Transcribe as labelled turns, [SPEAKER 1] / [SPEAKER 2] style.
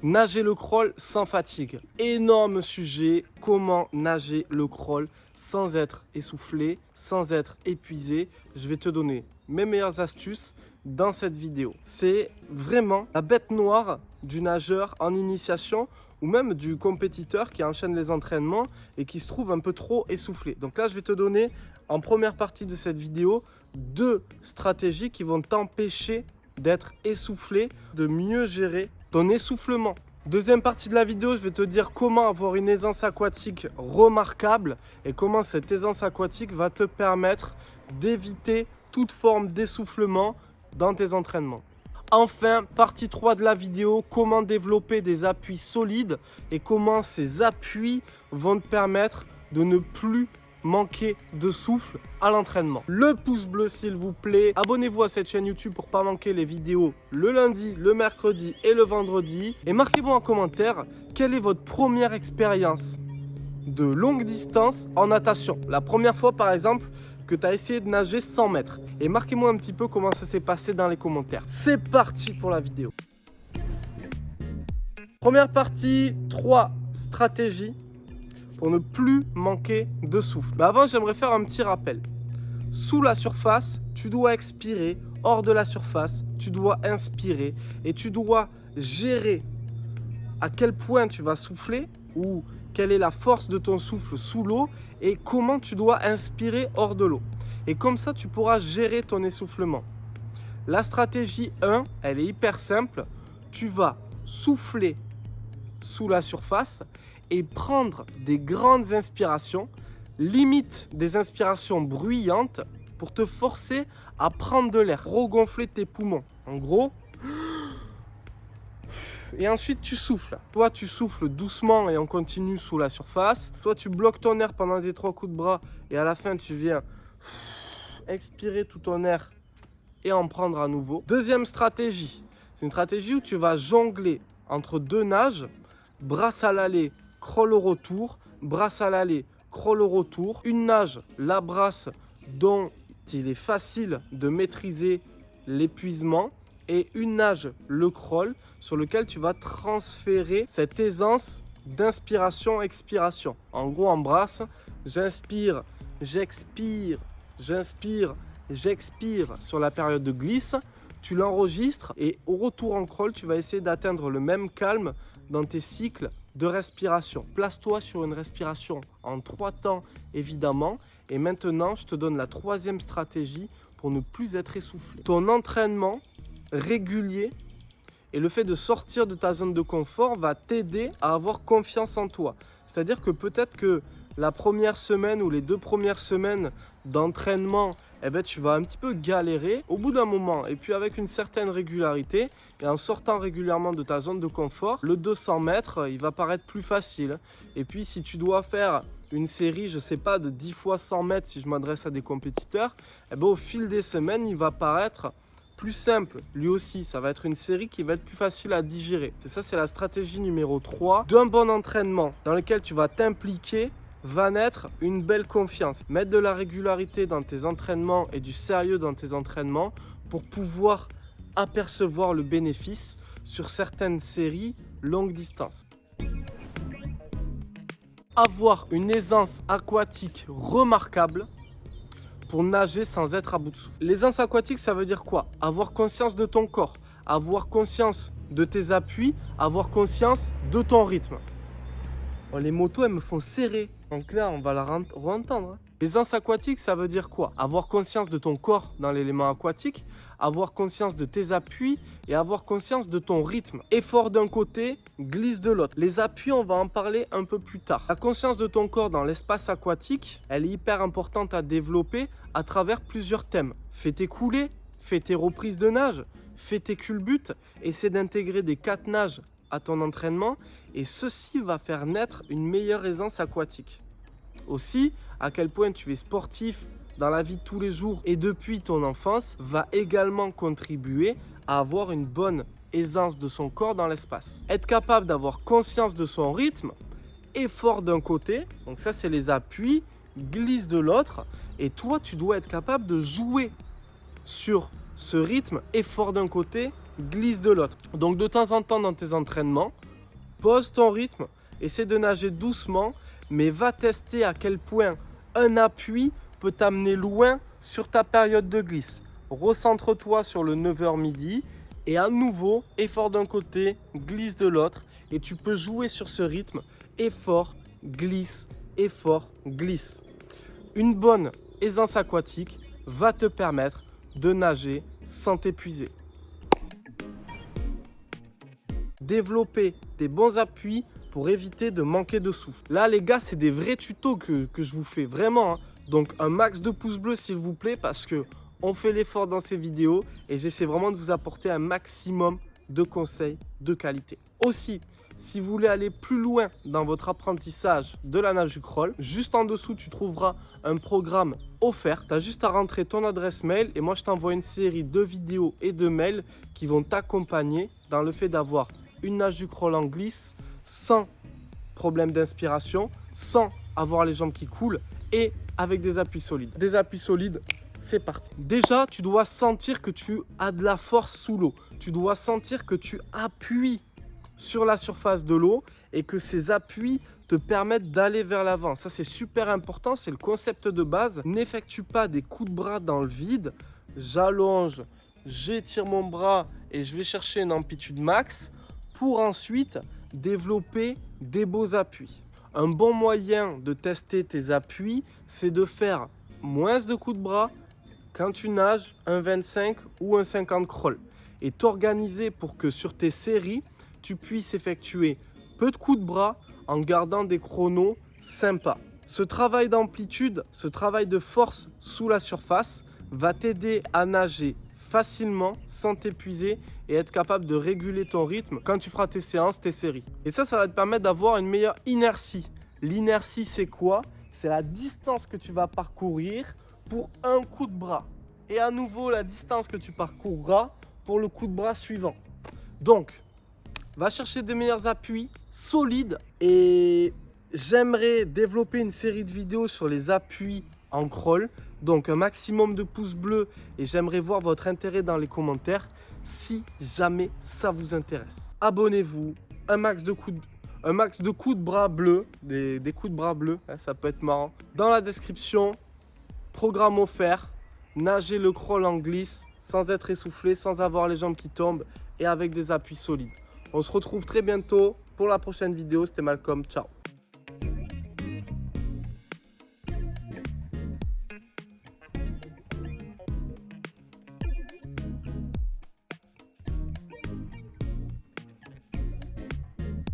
[SPEAKER 1] Nager le crawl sans fatigue. Énorme sujet, comment nager le crawl sans être essoufflé, sans être épuisé. Je vais te donner mes meilleures astuces dans cette vidéo. C'est vraiment la bête noire du nageur en initiation ou même du compétiteur qui enchaîne les entraînements et qui se trouve un peu trop essoufflé. Donc là, je vais te donner en première partie de cette vidéo 2 stratégies qui vont t'empêcher d'être essoufflé, de mieux gérer ton essoufflement. Deuxième partie de la vidéo, je vais te dire comment avoir une aisance aquatique remarquable et comment cette aisance aquatique va te permettre d'éviter toute forme d'essoufflement dans tes entraînements. Enfin, partie 3 de la vidéo, comment développer des appuis solides et comment ces appuis vont te permettre de ne plus manquer de souffle à l'entraînement. Le pouce bleu s'il vous plaît. Abonnez-vous à cette chaîne YouTube pour ne pas manquer les vidéos le lundi, le mercredi et le vendredi. Et marquez-moi en commentaire quelle est votre première expérience de longue distance en natation. La première fois par exemple que tu as essayé de nager 100 mètres. Et marquez-moi un petit peu comment ça s'est passé dans les commentaires. C'est parti pour la vidéo. Première partie, 3 stratégies pour ne plus manquer de souffle. Mais avant, j'aimerais faire un petit rappel. Sous la surface, tu dois expirer. Hors de la surface, tu dois inspirer. Et tu dois gérer à quel point tu vas souffler ou quelle est la force de ton souffle sous l'eau et comment tu dois inspirer hors de l'eau. Et comme ça, tu pourras gérer ton essoufflement. La stratégie 1, elle est hyper simple. Tu vas souffler sous la surface et prendre des grandes inspirations, limite des inspirations bruyantes pour te forcer à prendre de l'air, regonfler tes poumons. En gros, et ensuite tu souffles. Toi tu souffles doucement et on continue sous la surface. Toi tu bloques ton air pendant tes 3 coups de bras et à la fin tu viens expirer tout ton air et en prendre à nouveau. Deuxième stratégie, c'est une stratégie où tu vas jongler entre 2 nages, brasse à l'aller, crawl au retour, brasse à l'aller, crawl au retour. Une nage, la brasse dont il est facile de maîtriser l'épuisement. Et une nage, le crawl, sur lequel tu vas transférer cette aisance d'inspiration-expiration. En gros, en brasse, j'inspire, j'expire, j'inspire, j'expire sur la période de glisse. Tu l'enregistres et au retour en crawl, tu vas essayer d'atteindre le même calme dans tes cycles de respiration. Place-toi sur une respiration en 3 temps, évidemment. Et maintenant, je te donne la 3e stratégie pour ne plus être essoufflé. Ton entraînement régulier et le fait de sortir de ta zone de confort va t'aider à avoir confiance en toi. C'est-à-dire que peut-être que la première semaine ou les 2 premières semaines d'entraînement, tu vas un petit peu galérer au bout d'un moment. Et puis avec une certaine régularité et en sortant régulièrement de ta zone de confort, le 200 mètres, il va paraître plus facile. Et puis si tu dois faire une série, je sais pas, de 10 fois 100 mètres si je m'adresse à des compétiteurs, au fil des semaines, il va paraître plus simple. Lui aussi, ça va être une série qui va être plus facile à digérer. C'est ça, c'est la stratégie numéro 3 d'un bon entraînement dans lequel tu vas t'impliquer. Va naître une belle confiance. Mettre de la régularité dans tes entraînements et du sérieux dans tes entraînements pour pouvoir apercevoir le bénéfice sur certaines séries longue distance. Avoir une aisance aquatique remarquable pour nager sans être à bout de souffle. L'aisance aquatique, ça veut dire quoi? Avoir conscience de ton corps, avoir conscience de tes appuis, avoir conscience de ton rythme. Bon, les motos, elles me font serrer. Donc là, on va la re-entendre. L'aisance aquatique, ça veut dire quoi? Avoir conscience de ton corps dans l'élément aquatique, avoir conscience de tes appuis et avoir conscience de ton rythme. Effort d'un côté, glisse de l'autre. Les appuis, on va en parler un peu plus tard. La conscience de ton corps dans l'espace aquatique, elle est hyper importante à développer à travers plusieurs thèmes. Fais tes coulées, fais tes reprises de nage, fais tes culbutes, essaie d'intégrer des 4 nages à ton entraînement et ceci va faire naître une meilleure aisance aquatique. Aussi, à quel point tu es sportif dans la vie de tous les jours et depuis ton enfance va également contribuer à avoir une bonne aisance de son corps dans l'espace. Être capable d'avoir conscience de son rythme, effort d'un côté, donc ça c'est les appuis, glisse de l'autre, et toi tu dois être capable de jouer sur ce rythme, effort d'un côté, glisse de l'autre. Donc de temps en temps dans tes entraînements, Pose ton rythme, essaie de nager doucement, mais va tester à quel point un appui peut t'amener loin sur ta période de glisse. Recentre-toi sur le 9h midi et à nouveau, effort d'un côté, glisse de l'autre. Et tu peux jouer sur ce rythme, effort, glisse, effort, glisse. Une bonne aisance aquatique va te permettre de nager sans t'épuiser. Développer des bons appuis pour éviter de manquer de souffle. Là les gars, c'est des vrais tutos que je vous fais vraiment, hein. Donc un max de pouces bleus s'il vous plaît, parce que on fait l'effort dans ces vidéos et j'essaie vraiment de vous apporter un maximum de conseils de qualité. Aussi, si vous voulez aller plus loin dans votre apprentissage de la nage du crawl, juste en dessous, tu trouveras un programme offert. Tu as juste à rentrer ton adresse mail et moi, je t'envoie une série de vidéos et de mails qui vont t'accompagner dans le fait d'avoir une nage du crawl en glisse sans problème d'inspiration, sans avoir les jambes qui coulent et avec des appuis solides. Des appuis solides, c'est parti. Déjà, tu dois sentir que tu as de la force sous l'eau. Tu dois sentir que tu appuies sur la surface de l'eau et que ces appuis te permettent d'aller vers l'avant. Ça, c'est super important, c'est le concept de base. N'effectue pas des coups de bras dans le vide. J'allonge, j'étire mon bras et je vais chercher une amplitude max pour ensuite développer des beaux appuis. Un bon moyen de tester tes appuis, c'est de faire moins de coups de bras quand tu nages un 25 ou un 50 crawl et t'organiser pour que sur tes séries, tu puisses effectuer peu de coups de bras en gardant des chronos sympas. Ce travail d'amplitude, ce travail de force sous la surface va t'aider à nager facilement sans t'épuiser et être capable de réguler ton rythme quand tu feras tes séances, tes séries. Et ça va te permettre d'avoir une meilleure inertie. L'inertie, c'est quoi? C'est la distance que tu vas parcourir pour un coup de bras. Et à nouveau, la distance que tu parcourras pour le coup de bras suivant. Donc, va chercher des meilleurs appuis solides et j'aimerais développer une série de vidéos sur les appuis en crawl. Donc, un maximum de pouces bleus et j'aimerais voir votre intérêt dans les commentaires si jamais ça vous intéresse. Abonnez-vous, un max de coups de bras bleus, des coups de bras bleus, hein, ça peut être marrant. Dans la description, programme offert, nager le crawl en glisse sans être essoufflé, sans avoir les jambes qui tombent et avec des appuis solides. On se retrouve très bientôt pour la prochaine vidéo. C'était Malcolm, ciao.